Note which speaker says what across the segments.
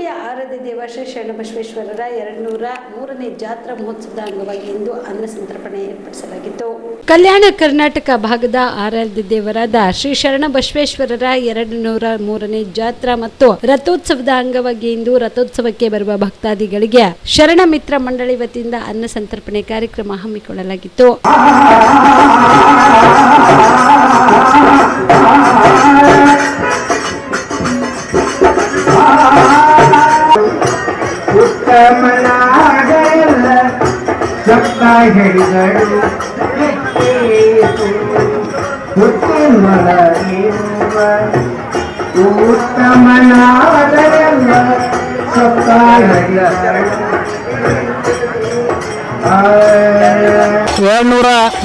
Speaker 1: ಕಲಬುರಗಿಯ ಆರಾಧ್ಯ ದೇವ ಶ್ರೀ ಶರಣಬಸವೇಶ್ವರರ 203ನೇ ಜಾತ್ರಾ ಮಹೋತ್ಸವದ ಅಂಗವಾಗಿ ಇಂದು ಅನ್ನ ಸಂತರ್ಪಣೆ ಏರ್ಪಡಿಸಲಾಗಿತ್ತು. ಕಲ್ಯಾಣ ಕರ್ನಾಟಕ ಭಾಗದ ಆರಾಧ್ಯ ದೇವರಾದ ಶ್ರೀ ಶರಣಬಸವೇಶ್ವರರ 203ನೇ ಜಾತ್ರಾ ಮತ್ತು ರಥೋತ್ಸವದ ಅಂಗವಾಗಿ ಇಂದು ರಥೋತ್ಸವಕ್ಕೆ ಬರುವ ಭಕ್ತಾದಿಗಳಿಗೆ ಶರಣ ಮಿತ್ರ ಮಂಡಳಿ ವತಿಯಿಂದ ಅನ್ನ ಸಂತರ್ಪಣೆ ಕಾರ್ಯಕ್ರಮ ಹಮ್ಮಿಕೊಳ್ಳಲಾಗಿತ್ತು.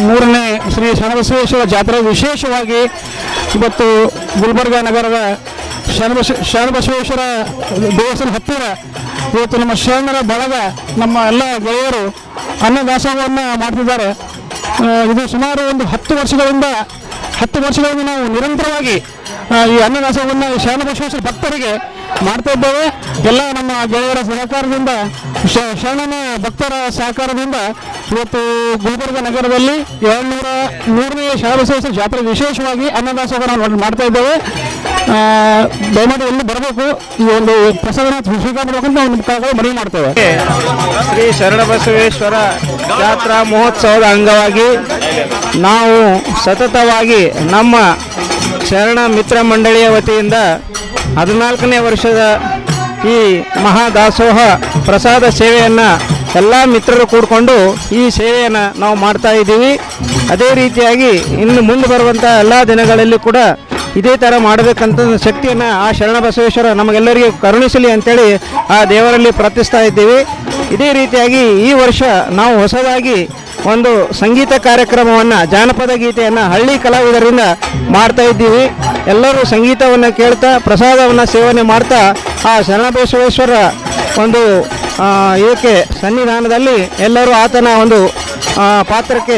Speaker 2: ಮೂರನೇ ಶ್ರೀ ಶರಣಬಸವೇಶ್ವರ ಜಾತ್ರೆ ವಿಶೇಷವಾಗಿ ಇವತ್ತು ಗುಲ್ಬರ್ಗ ನಗರದ ಶರಣಬಸವೇಶ್ವರ ದೇವಸ್ಥಾನ ಹತ್ತಿರ ಇವತ್ತು ನಮ್ಮ ಶರಣರ ಬಳಗ ನಮ್ಮ ಎಲ್ಲ ಗೆಳೆಯರು ಅನ್ನದಾಸೋಹವನ್ನು ಮಾಡ್ತಿದ್ದಾರೆ. ಇದು ಸುಮಾರು ಒಂದು 10 ವರ್ಷಗಳಿಂದ ನಾವು ನಿರಂತರವಾಗಿ ಈ ಅನ್ನದಾಸೋಹವನ್ನು ಶರಣಬಸವೇಶ್ವರ ಭಕ್ತರಿಗೆ ಮಾಡ್ತಾ ಇದ್ದೇವೆ. ಎಲ್ಲ ನಮ್ಮ ಗೆಳೆಯರ ಸಹಕಾರದಿಂದ ಶರಣನ ಭಕ್ತರ ಸಹಕಾರದಿಂದ ಇವತ್ತು ಗುಲ್ಬರ್ಗ ನಗರದಲ್ಲಿ 203ನೇ ಶರಣಬಸವೇಶ್ವರ ಜಾತ್ರೆ ವಿಶೇಷವಾಗಿ ಅನ್ನದಾಸೋಹ ನಾವು ಮಾಡ್ತಾ ಇದ್ದೇವೆ. ದಯಮಾಡಿ ಎಲ್ಲಿ ಬರಬೇಕು, ಈ ಒಂದು ಪ್ರಸಾದನ ಸ್ವೀಕಾರ ಮಾಡಬೇಕಂತ ಒಂದು ಮನವಿ ಮಾಡ್ತೇವೆ.
Speaker 3: ಶ್ರೀ ಶರಣಬಸವೇಶ್ವರ ಜಾತ್ರಾ ಮಹೋತ್ಸವದ ಅಂಗವಾಗಿ ನಾವು ಸತತವಾಗಿ ನಮ್ಮ ಶರಣ ಮಿತ್ರ ಮಂಡಳಿಯ ವತಿಯಿಂದ 14ನೇ ವರ್ಷದ ಈ ಮಹಾದಾಸೋಹ ಪ್ರಸಾದ ಸೇವೆಯನ್ನು ಎಲ್ಲ ಮಿತ್ರರು ಕೂಡಿಕೊಂಡು ಈ ಸೇವೆಯನ್ನು ನಾವು ಮಾಡ್ತಾ ಇದ್ದೀವಿ. ಅದೇ ರೀತಿಯಾಗಿ ಇನ್ನು ಮುಂದೆ ಬರುವಂಥ ಎಲ್ಲ ದಿನಗಳಲ್ಲಿ ಕೂಡ ಇದೇ ಥರ ಮಾಡಬೇಕಂತ ಶಕ್ತಿಯನ್ನು ಆ ಶರಣಬಸವೇಶ್ವರ ನಮಗೆಲ್ಲರಿಗೂ ಕರುಣಿಸಲಿ ಅಂತೇಳಿ ಆ ದೇವರಲ್ಲಿ ಪ್ರಾರ್ಥಿಸ್ತಾ ಇದ್ದೀವಿ. ಇದೇ ರೀತಿಯಾಗಿ ಈ ವರ್ಷ ನಾವು ಹೊಸದಾಗಿ ಒಂದು ಸಂಗೀತ ಕಾರ್ಯಕ್ರಮವನ್ನು, ಜಾನಪದ ಗೀತೆಯನ್ನು ಹಳ್ಳಿ ಕಲಾವಿದರಿಂದ ಮಾಡ್ತಾ ಇದ್ದೀವಿ. ಎಲ್ಲರೂ ಸಂಗೀತವನ್ನು ಕೇಳ್ತಾ ಪ್ರಸಾದವನ್ನು ಸೇವನೆ ಮಾಡ್ತಾ ಆ ಶರಣಬಸವೇಶ್ವರ ಒಂದು ಇದಕ್ಕೆ ಸನ್ನಿಧಾನದಲ್ಲಿ ಎಲ್ಲರೂ ಆತನ ಒಂದು ಪಾತ್ರಕ್ಕೆ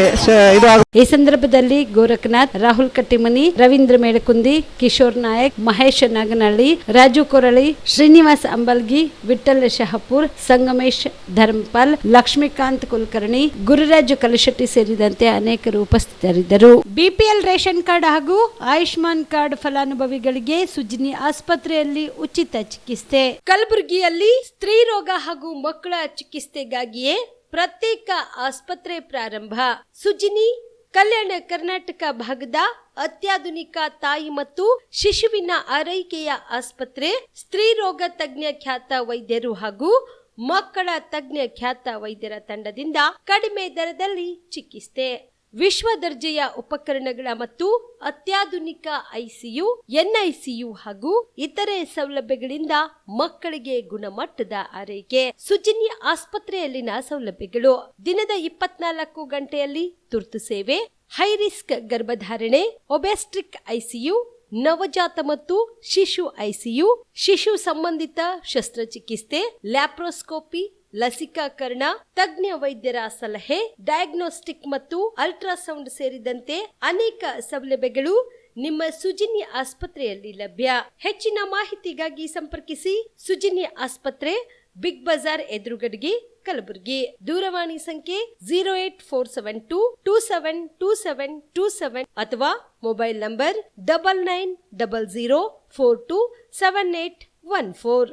Speaker 1: ಈ ಸಂದರ್ಭದಲ್ಲಿ ಗೋರಖನಾಥ್, ರಾಹುಲ್ ಕಟ್ಟಿಮನಿ, ರವೀಂದ್ರ ಮೇಡಕುಂದಿ, ಕಿಶೋರ್ ನಾಯಕ್, ಮಹೇಶ್ ನಾಗನಹಳ್ಳಿ, ರಾಜು ಕೊರಳಿ, ಶ್ರೀನಿವಾಸ್ ಅಂಬಲ್ಗಿ, ವಿಠಲ್ ಶಹಪುರ್, ಸಂಗಮೇಶ್ ಧರ್ಮಪಾಲ್, ಲಕ್ಷ್ಮೀಕಾಂತ್ ಕುಲಕರ್ಣಿ, ಗುರುರಾಜು ಕಲಶೆಟ್ಟಿ ಸೇರಿದಂತೆ ಅನೇಕರು ಉಪಸ್ಥಿತರಿದ್ದರು. ಬಿಪಿಎಲ್ ರೇಷನ್ ಕಾರ್ಡ್ ಹಾಗೂ ಆಯುಷ್ಮಾನ್ ಕಾರ್ಡ್ ಫಲಾನುಭವಿಗಳಿಗೆ ಸುಜಿನಿ ಆಸ್ಪತ್ರೆಯಲ್ಲಿ ಉಚಿತ ಚಿಕಿತ್ಸೆ. ಕಲಬುರಗಿಯಲ್ಲಿ ಸ್ತ್ರೀ ರೋಗ ಹಾಗೂ ಮಕ್ಕಳ ಚಿಕಿತ್ಸೆಗಾಗಿಯೇ ಪ್ರತ್ಯೇಕ ಆಸ್ಪತ್ರೆ ಪ್ರಾರಂಭ. ಸುಜಿನಿ ಕಲ್ಯಾಣ ಕರ್ನಾಟಕ ಭಾಗದ ಅತ್ಯಾಧುನಿಕ ತಾಯಿ ಮತ್ತು ಶಿಶುವಿನ ಆರೈಕೆಯ ಆಸ್ಪತ್ರೆ. ಸ್ತ್ರೀ ರೋಗ ತಜ್ಞ ಖ್ಯಾತ ವೈದ್ಯರು ಹಾಗೂ ಮಕ್ಕಳ ತಜ್ಞ ಖ್ಯಾತ ವೈದ್ಯರ ತಂಡದಿಂದ ಕಡಿಮೆ ದರದಲ್ಲಿ ಚಿಕಿತ್ಸೆ, ವಿಶ್ವ ದರ್ಜೆಯ ಉಪಕರಣಗಳ ಮತ್ತು ಅತ್ಯಾಧುನಿಕ ಐಸಿಯು, ಎನ್ಐಸಿಯು ಹಾಗೂ ಇತರೆ ಸೌಲಭ್ಯಗಳಿಂದ ಮಕ್ಕಳಿಗೆ ಗುಣಮಟ್ಟದ ಆರೈಕೆ. ಸುಜಿನಿ ಆಸ್ಪತ್ರೆಯಲ್ಲಿನ ಸೌಲಭ್ಯಗಳು: ದಿನದ 24 ಗಂಟೆಯಲ್ಲಿ ತುರ್ತು ಸೇವೆ, ಹೈ ರಿಸ್ಕ್ ಗರ್ಭಧಾರಣೆ, ಒಬೆಸ್ಟ್ರಿಕ್ ಐಸಿಯು, ನವಜಾತ ಮತ್ತು ಶಿಶು ಐಸಿಯು, ಶಿಶು ಸಂಬಂಧಿತ ಶಸ್ತ್ರಚಿಕಿತ್ಸೆ, ಲ್ಯಾಪ್ರೋಸ್ಕೋಪಿ, ಲಸಿಕಾಕರಣ, ತಜ್ಞ ವೈದ್ಯರ ಸಲಹೆ, ಡಯಾಗ್ನೋಸ್ಟಿಕ್ ಮತ್ತು ಅಲ್ಟ್ರಾಸೌಂಡ್ ಸೇರಿದಂತೆ ಅನೇಕ ಸೌಲಭ್ಯಗಳು ನಿಮ್ಮ ಸುಜಿನಿ ಆಸ್ಪತ್ರೆಯಲ್ಲಿ ಲಭ್ಯ. ಹೆಚ್ಚಿನ ಮಾಹಿತಿಗಾಗಿ ಸಂಪರ್ಕಿಸಿ ಸುಜಿನಿ ಆಸ್ಪತ್ರೆ, ಬಿಗ್ ಬಜಾರ್ ಎದುರುಗಡೆಗೆ, ಕಲಬುರಗಿ. ದೂರವಾಣಿ ಸಂಖ್ಯೆ 08472727227 ಅಥವಾ ಮೊಬೈಲ್ ನಂಬರ್ 9900427814.